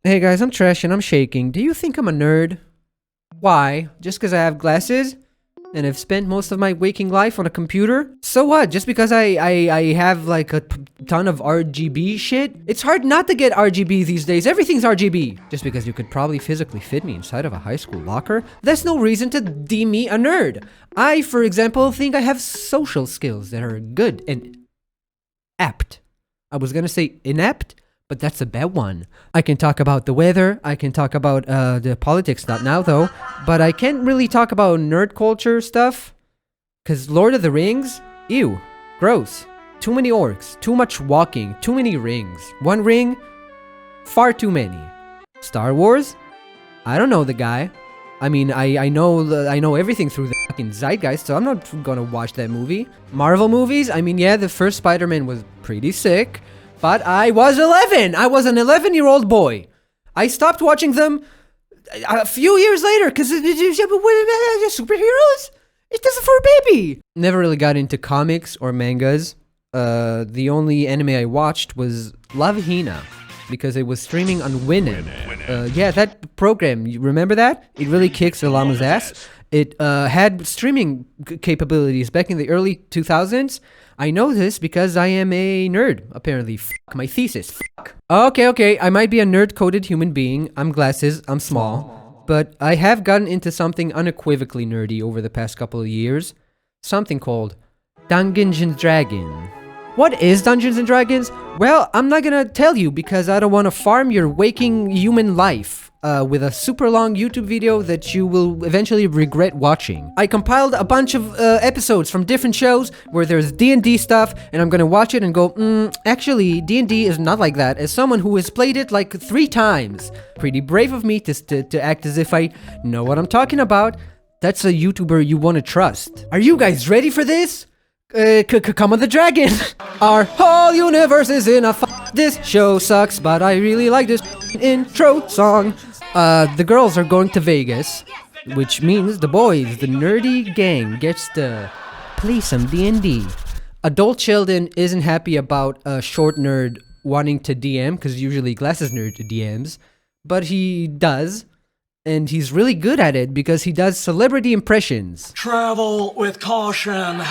Hey guys, I'm Trash and I'm shaking. Do you think I'm a nerd? Why? Just because I have glasses? And have spent most of my waking life on a computer? So what? Just because I have like a ton of RGB shit? It's hard not to get RGB these days. Everything's RGB. Just because you could probably physically fit me inside of a high school locker? That's no reason to deem me a nerd. I, for example, think I have social skills that are good and apt. I was gonna say inept, but that's a bad one. I can talk about the weather, I can talk about the politics, not now though, but I can't really talk about nerd culture stuff, cause Lord of the Rings, ew, gross. Too many orcs, too much walking, too many rings. One ring, far too many. Star Wars? I don't know the guy. I mean, I know everything through the fucking zeitgeist, so I'm not gonna watch that movie. Marvel movies? I mean, yeah, the first Spider-Man was pretty sick. But I was 11! I was an 11-year-old boy. I stopped watching them a few years later, because superheroes? It doesn't for a baby! Never really got into comics or mangas. The only anime I watched was Love Hina, because it was streaming on Winamp. Yeah, that program, you remember that? It really kicks the llama's ass. It had streaming capabilities back in the early 2000s. I know this because I am a nerd, apparently. Fuck my thesis. Fuck. Okay, I might be a nerd-coded human being. I'm glasses, I'm small. But I have gotten into something unequivocally nerdy over the past couple of years. Something called Dungeons and Dragons. What is Dungeons and Dragons? Well, I'm not gonna tell you because I don't want to farm your waking human life with a super long YouTube video that you will eventually regret watching. I compiled a bunch of episodes from different shows where there's D&D stuff, and I'm gonna watch it and go, actually, D&D is not like that, as someone who has played it like 3 times. Pretty brave of me to act as if I know what I'm talking about. That's a YouTuber you want to trust. Are you guys ready for this? Come on the dragon! Our whole universe is in a This show sucks, but I really like this intro song. The girls are going to Vegas, which means the boys, the nerdy gang, gets to play some D&D. Adult Sheldon isn't happy about a short nerd wanting to DM, because usually glasses nerd DMs, but he does. And he's really good at it because he does celebrity impressions. Travel with caution.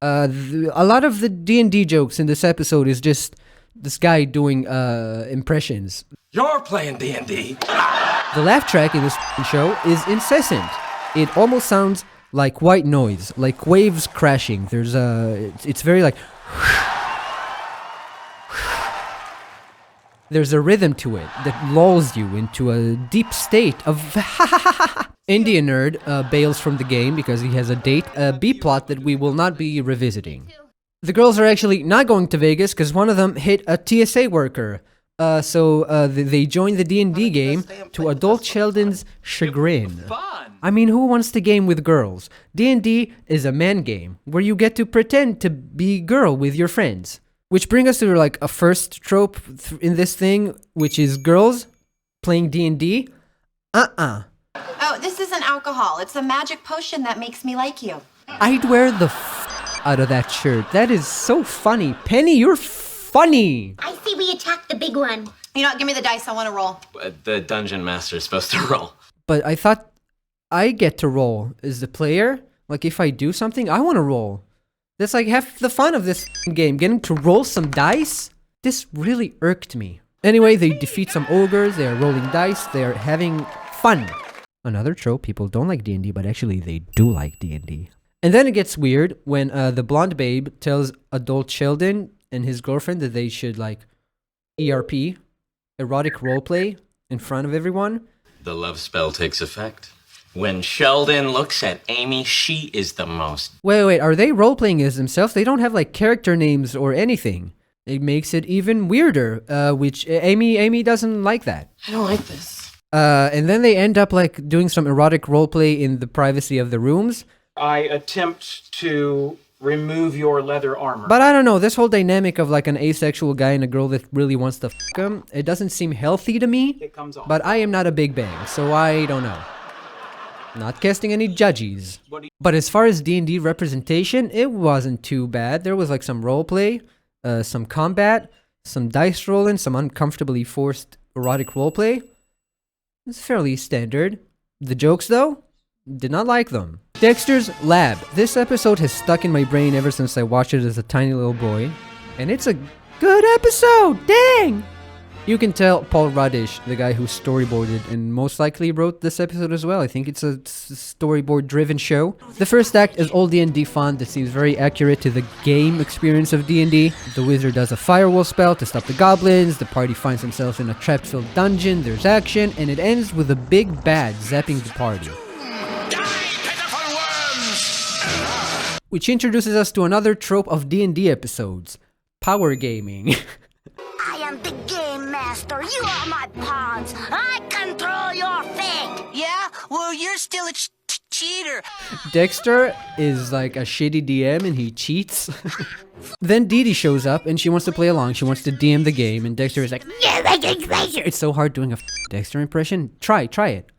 A lot of the D&D jokes in this episode is just this guy doing impressions. You're playing D&D. The laugh track in this show is incessant. It almost sounds like white noise, like waves crashing. There's it's very like there's a rhythm to it that lulls you into a deep state of Indian nerd bails from the game because he has a date, a B-plot that we will not be revisiting. The girls are actually not going to Vegas because one of them hit a TSA worker. So they joined the D&D game to Adult Sheldon's chagrin. I mean, who wants to game with girls? D&D is a man game where you get to pretend to be girl with your friends. Which brings us to like a first trope in this thing, which is girls playing D&D. Oh, this isn't alcohol. It's a magic potion that makes me like you. I'd wear the out of that shirt. That is so funny. Penny, you're funny. I see we attacked the big one. You know what? Give me the dice. I want to roll. The dungeon master is supposed to roll. But I thought I get to roll as the player. Like if I do something, I want to roll. That's like half the fun of this game, getting to roll some dice. This really irked me. Anyway, they defeat some ogres, they are rolling dice, they are having fun. Another trope, people don't like D&D, but actually they do like D&D. And then it gets weird when the blonde babe tells Adult Sheldon and his girlfriend that they should like ERP, erotic roleplay, in front of everyone. The love spell takes effect. When Sheldon looks at Amy, she is the most... Wait, are they role-playing as themselves? They don't have, like, character names or anything. It makes it even weirder, which Amy doesn't like that. I don't like this. And then they end up, like, doing some erotic roleplay in the privacy of the rooms. I attempt to remove your leather armor. But I don't know, this whole dynamic of, like, an asexual guy and a girl that really wants to fuck him, it doesn't seem healthy to me. It comes off. But I am not a Big Bang, so I don't know. Not casting any judges. But as far as D&D representation, it wasn't too bad. There was like some roleplay, some combat, some dice rolling, some uncomfortably forced erotic roleplay. It's fairly standard. The jokes, though, did not like them. Dexter's Lab. This episode has stuck in my brain ever since I watched it as a tiny little boy. And it's a good episode! Dang! You can tell Paul Radish, the guy who storyboarded and most likely wrote this episode as well. I think it's a storyboard-driven show. The first act is all D&D fun that seems very accurate to the game experience of D&D. The wizard does a firewall spell to stop the goblins, the party finds themselves in a trap-filled dungeon, there's action, and it ends with a big bad zapping the party. Which introduces us to another trope of D&D episodes. Power gaming. I am the game master. You are my pawns. I control your fate. Yeah? Well, you're still a cheater. Dexter is like a shitty DM and he cheats. Then Dee Dee shows up and she wants to play along. She wants to DM the game and Dexter is like, it's so hard doing a Dexter impression. Try it.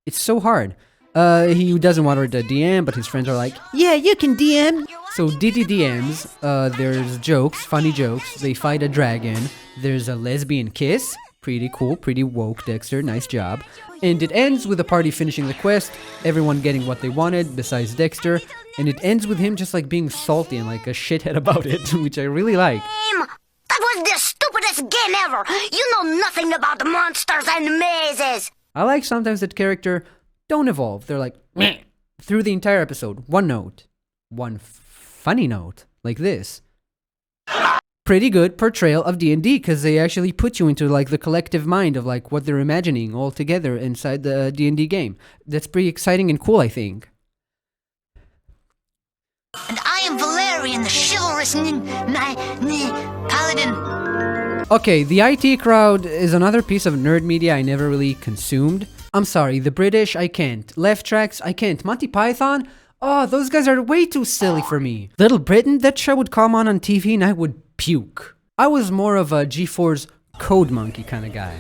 It's so hard. He doesn't want her to DM, but his friends are like, yeah, you can DM. So Dee Dee DMs, there's jokes, funny jokes, they fight a dragon, there's a lesbian kiss, pretty cool, pretty woke, Dexter, nice job. And it ends with the party finishing the quest, everyone getting what they wanted, besides Dexter, and it ends with him just like being salty and like a shithead about it, which I really like. Game? That was the stupidest game ever. You know nothing about monsters and mazes. I like sometimes that character don't evolve, they're like, meh, through the entire episode, one note, one funny note, like this. Pretty good portrayal of D&D, because they actually put you into like the collective mind of like what they're imagining all together inside the D&D game. That's pretty exciting and cool, I think. And I am Valerian, the chivalrous paladin. Okay, the IT crowd is another piece of nerd media I never really consumed. I'm sorry, the British, I can't. Left Tracks, I can't. Monty Python? Oh, those guys are way too silly for me. Little Britain, that show would come on TV and I would puke. I was more of a G4's Code Monkey kind of guy.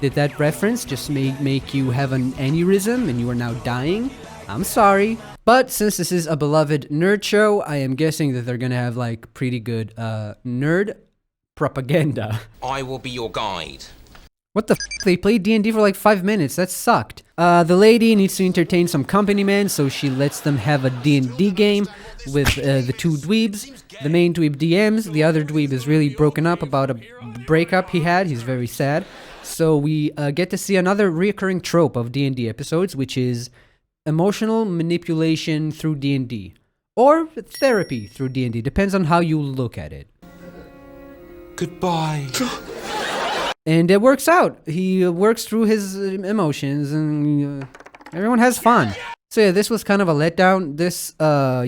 Did that reference just make you have an aneurysm and you are now dying? I'm sorry. But since this is a beloved nerd show, I am guessing that they're gonna have like pretty good nerd propaganda. I will be your guide. What the f? They played D&D for like 5 minutes, that sucked. The lady needs to entertain some company men, so she lets them have a D&D game with the two dweebs. The main dweeb DMs, the other dweeb is really broken up about a breakup he had, he's very sad. So we get to see another reoccurring trope of D&D episodes, which is emotional manipulation through D&D. Or therapy through D&D, depends on how you look at it. Goodbye. And it works out. He works through his emotions and everyone has fun. So yeah, this was kind of a letdown. This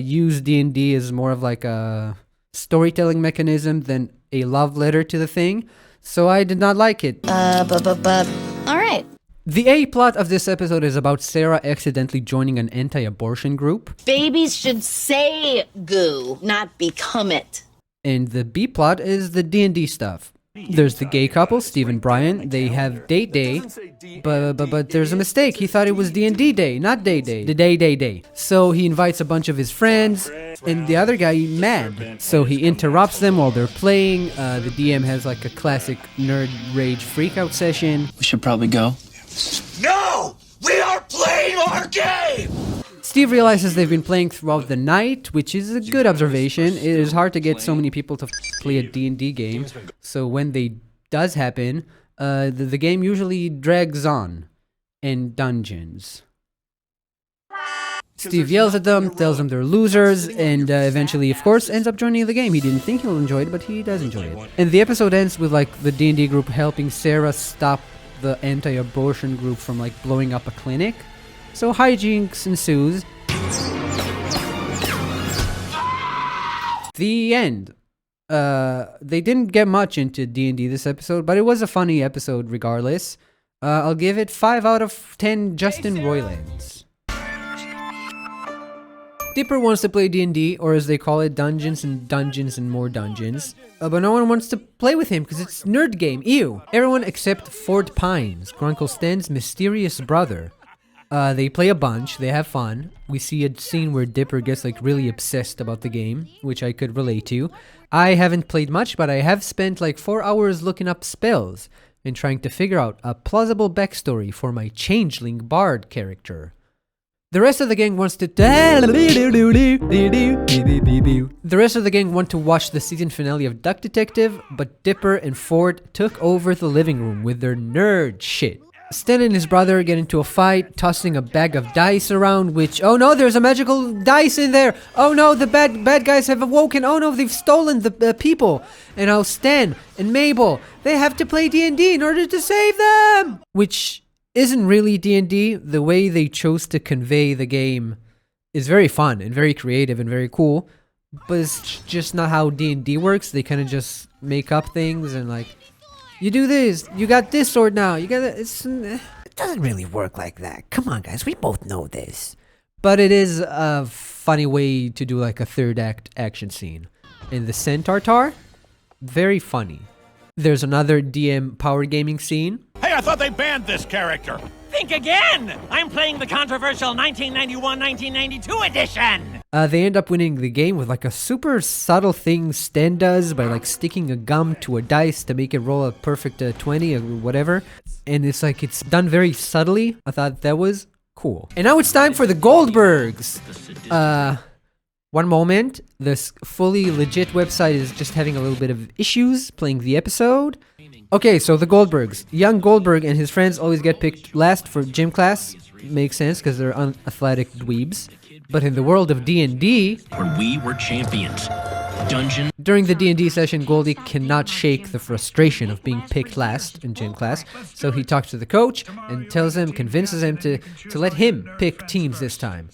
used D&D as more of like a storytelling mechanism than a love letter to the thing. So I did not like it. Alright. The A plot of this episode is about Sarah accidentally joining an anti-abortion group. Babies should say goo, not become it. And the B plot is the D&D stuff. There's the gay couple, Steve and Brian. They have date day, but there's a mistake. He thought it was D&D day, not day day. The day. So he invites a bunch of his friends, and the other guy mad. So he interrupts them while they're playing. The DM has like a classic nerd rage freakout session. We should probably go. No! We are playing our game! Steve realizes they've been playing throughout the night, which is a good observation. It is hard to get so many people to play a D&D game, so when they does happen, the game usually drags on in dungeons. Steve yells at them, tells them they're losers, and eventually, of course, ends up joining the game. He didn't think he'll enjoy it, but he does enjoy it. And the episode ends with like the D&D group helping Sarah stop the anti-abortion group from like blowing up a clinic. So hijinks ensues. The end. They didn't get much into D&D this episode, but it was a funny episode regardless. I'll give it 5 out of 10 Justin Roilands. Dipper wants to play D&D, or as they call it, Dungeons and More Dungeons. But no one wants to play with him because it's nerd game, ew. Everyone except Ford Pines, Grunkle Sten's mysterious brother. They play a bunch, they have fun. We see a scene where Dipper gets like really obsessed about the game, which I could relate to. I haven't played much, but I have spent like 4 hours looking up spells and trying to figure out a plausible backstory for my changeling bard character. The rest of the gang wants to watch the season finale of Duck Detective, but Dipper and Ford took over the living room with their nerd shit. Stan and his brother get into a fight, tossing a bag of dice around, which, oh no, there's a magical dice in there! Oh no, the bad guys have awoken! Oh no, they've stolen the people! And now Stan and Mabel, they have to play D&D in order to save them! Which isn't really D&D. The way they chose to convey the game is very fun and very creative and very cool, but it's just not how D&D works. They kind of just make up things and like, you do this, you got this sword now, you got it doesn't really work like that. Come on guys, we both know this. But it is a funny way to do like a third act action scene. And the Centaur Tar, very funny. There's another DM power gaming scene. Hey, I thought they banned this character. Think again! I'm playing the controversial 1991-1992 edition! They end up winning the game with like a super subtle thing Stan does by like sticking a gum to a dice to make it roll a perfect 20 or whatever. And it's like, it's done very subtly. I thought that was cool. And now it's time for the Goldbergs! One moment. This fully legit website is just having a little bit of issues playing the episode. Okay, so the Goldbergs. Young Goldberg and his friends always get picked last for gym class. Makes sense because they're unathletic dweebs. But in the world of D&D, where we were champions. Dungeon. During the D&D session, Goldie cannot shake the frustration of being picked last in gym class. So he talks to the coach and convinces him to let him pick teams this time.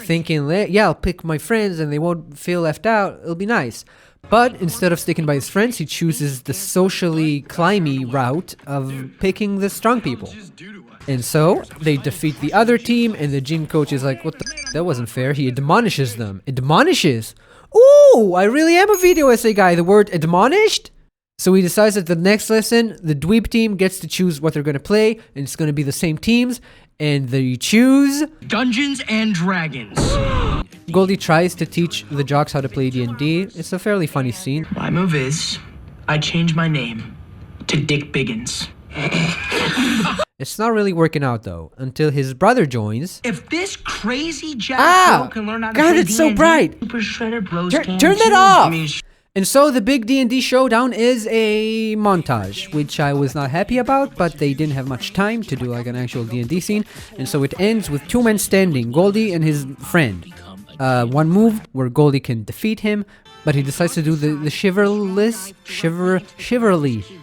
Thinking, yeah, I'll pick my friends and they won't feel left out. It'll be nice. But instead of sticking by his friends, he chooses the socially climby route of picking the strong people. And so, they defeat the other team, and the gym coach is like, what the that wasn't fair. He admonishes them. Admonishes? Ooh, I really am a video essay guy. The word admonished? So he decides that the next lesson, the dweeb team gets to choose what they're going to play, and it's going to be the same teams, and they choose... Dungeons and Dragons. Goldie tries to teach the jocks how to play D&D. It's a fairly funny scene. My move is, I change my name to Dick Biggins. It's not really working out though, until his brother joins. If this crazy jack can learn how to God, play it's so D&D, bright! Super Shredder Bros Turn can that too. off! And so the big D&D showdown is a montage, which I was not happy about, but they didn't have much time to do like an actual D&D scene, and so it ends with two men standing, Goldie and his friend. One move where Goldie can defeat him, but he decides to do the chivalry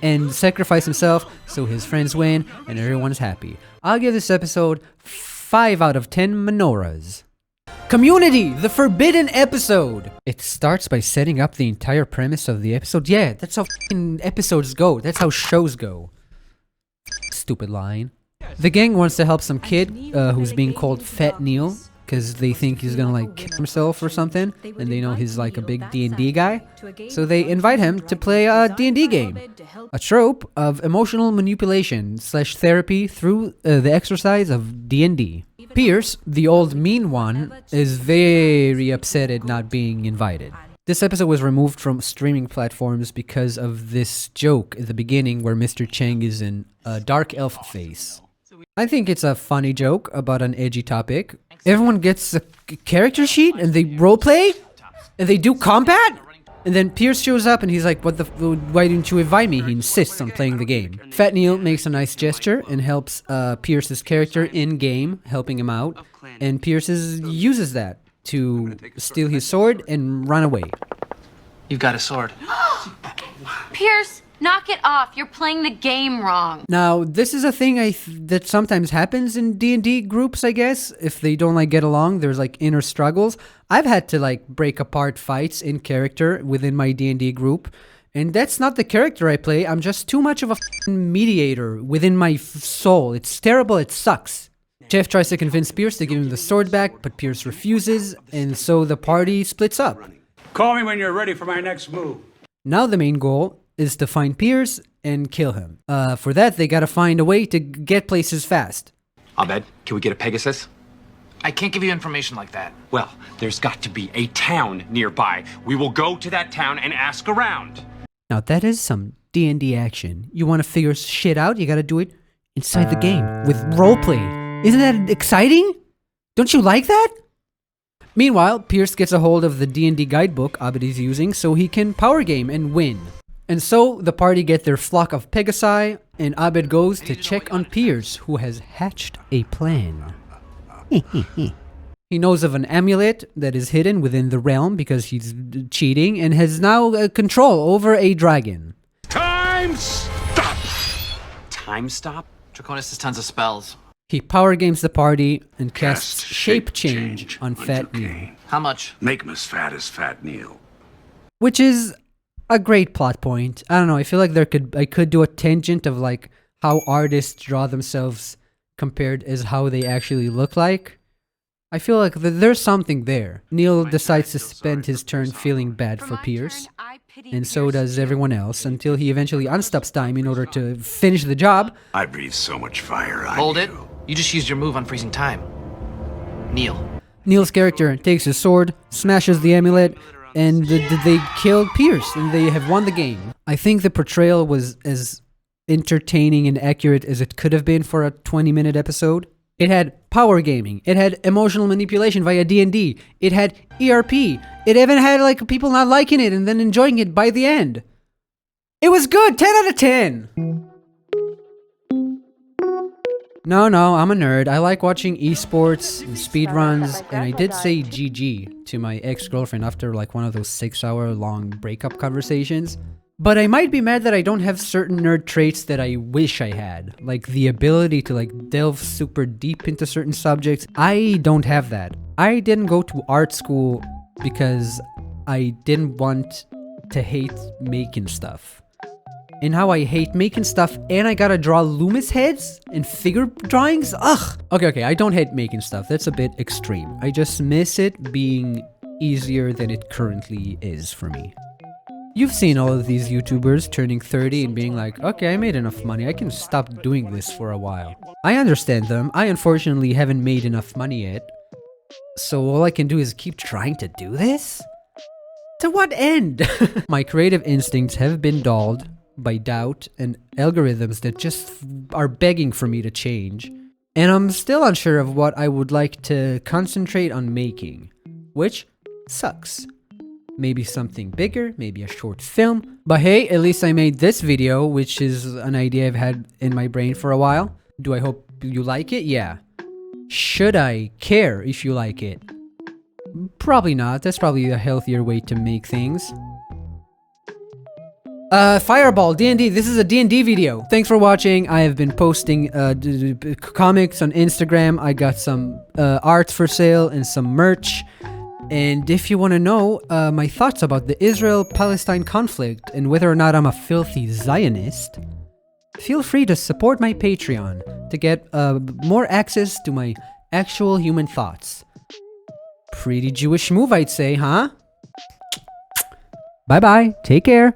and sacrifice himself so his friends win and everyone's happy. I'll give this episode 5 out of 10 menorahs. Community, the forbidden episode. It starts by setting up the entire premise of the episode. Yeah, that's how f***ing episodes go. That's how shows go. Stupid line. The gang wants to help some kid who's being called Fat Neil because they think he's gonna like kill himself or something, and they know he's like a big D&D guy. So they invite him to play a D&D game. A trope of emotional manipulation / therapy through the exercise of D&D. Pierce, the old mean one, is very upset at not being invited. This episode was removed from streaming platforms because of this joke at the beginning where Mr. Chang is in a dark elf face. I think it's a funny joke about an edgy topic. Everyone gets a character sheet and they roleplay and they do combat. And then Pierce shows up and he's like, why didn't you invite me? He insists on playing the game. Fat Neil makes a nice gesture and helps Pierce's character in-game, helping him out. And Pierce uses that to steal his sword and run away. You've got a sword. Pierce, knock it off. You're playing the game wrong. Now, this is a thing that sometimes happens in D&D groups, I guess. If they don't like get along, there's like inner struggles. I've had to like break apart fights in character within my D&D group. And that's not the character I play. I'm just too much of a mediator within my soul. It's terrible. It sucks. Jeff tries to convince Pierce to give him the sword back, but Pierce refuses. And so the party splits up. Call me when you're ready for my next move. Now the main goal is to find Pierce and kill him. For that, they gotta find a way to get places fast. Abed, can we get a Pegasus? I can't give you information like that. Well, there's got to be a town nearby. We will go to that town and ask around. Now that is some D&D action. You want to figure shit out, you gotta do it inside the game with roleplay. Isn't that exciting? Don't you like that? Meanwhile, Pierce gets a hold of the D&D guidebook Abed is using so he can power game and win. And so the party get their flock of Pegasi, and Abed goes to check on Pierce, who has hatched a plan. He knows of an amulet that is hidden within the realm because he's cheating and has now control over a dragon. Time stop! Time stop? Draconis has tons of spells. He power games the party and casts shape change on Fat Neil. How much? Make him as fat as Fat Neil. Which is a great plot point. I don't know, I feel like I could do a tangent of like how artists draw themselves compared as how they actually look like. I feel like there's something there. Neil decides to spend his turn feeling bad for Pierce, and so does everyone else, until he eventually unstops time in order to finish the job. I breathe so much fire on Hold it. You just used your move on freezing time. Neil. Neil's character takes his sword, smashes the amulet, and they killed Pierce, and they have won the game. I think the portrayal was as entertaining and accurate as it could have been for a 20-minute episode. It had power gaming. It had emotional manipulation via D&D. It had ERP. It even had like people not liking it and then enjoying it by the end. It was good. 10 out of 10. No, I'm a nerd. I like watching esports and speedruns, and I did say GG to my ex-girlfriend after like one of those 6-hour long breakup conversations. But I might be mad that I don't have certain nerd traits that I wish I had. Like the ability to like delve super deep into certain subjects. I don't have that. I didn't go to art school because I didn't want to hate making stuff. And how I hate making stuff and I gotta draw Loomis heads and figure drawings? Ugh! Okay, I don't hate making stuff. That's a bit extreme. I just miss it being easier than it currently is for me. You've seen all of these YouTubers turning 30 and being like, okay, I made enough money, I can stop doing this for a while. I understand them. I unfortunately haven't made enough money yet. So all I can do is keep trying to do this? To what end? My creative instincts have been dulled by doubt and algorithms that just are begging for me to change. And I'm still unsure of what I would like to concentrate on making, which sucks. Maybe something bigger, maybe a short film. But hey, at least I made this video, which is an idea I've had in my brain for a while. Do I hope you like it? Yeah. Should I care if you like it? Probably not. That's probably a healthier way to make things. Fireball, D&D. This is a D&D video. Thanks for watching. I have been posting comics on Instagram. I got some art for sale and some merch. And if you want to know my thoughts about the Israel-Palestine conflict and whether or not I'm a filthy Zionist, feel free to support my Patreon to get more access to my actual human thoughts. Pretty Jewish move, I'd say, huh? Bye-bye. Take care.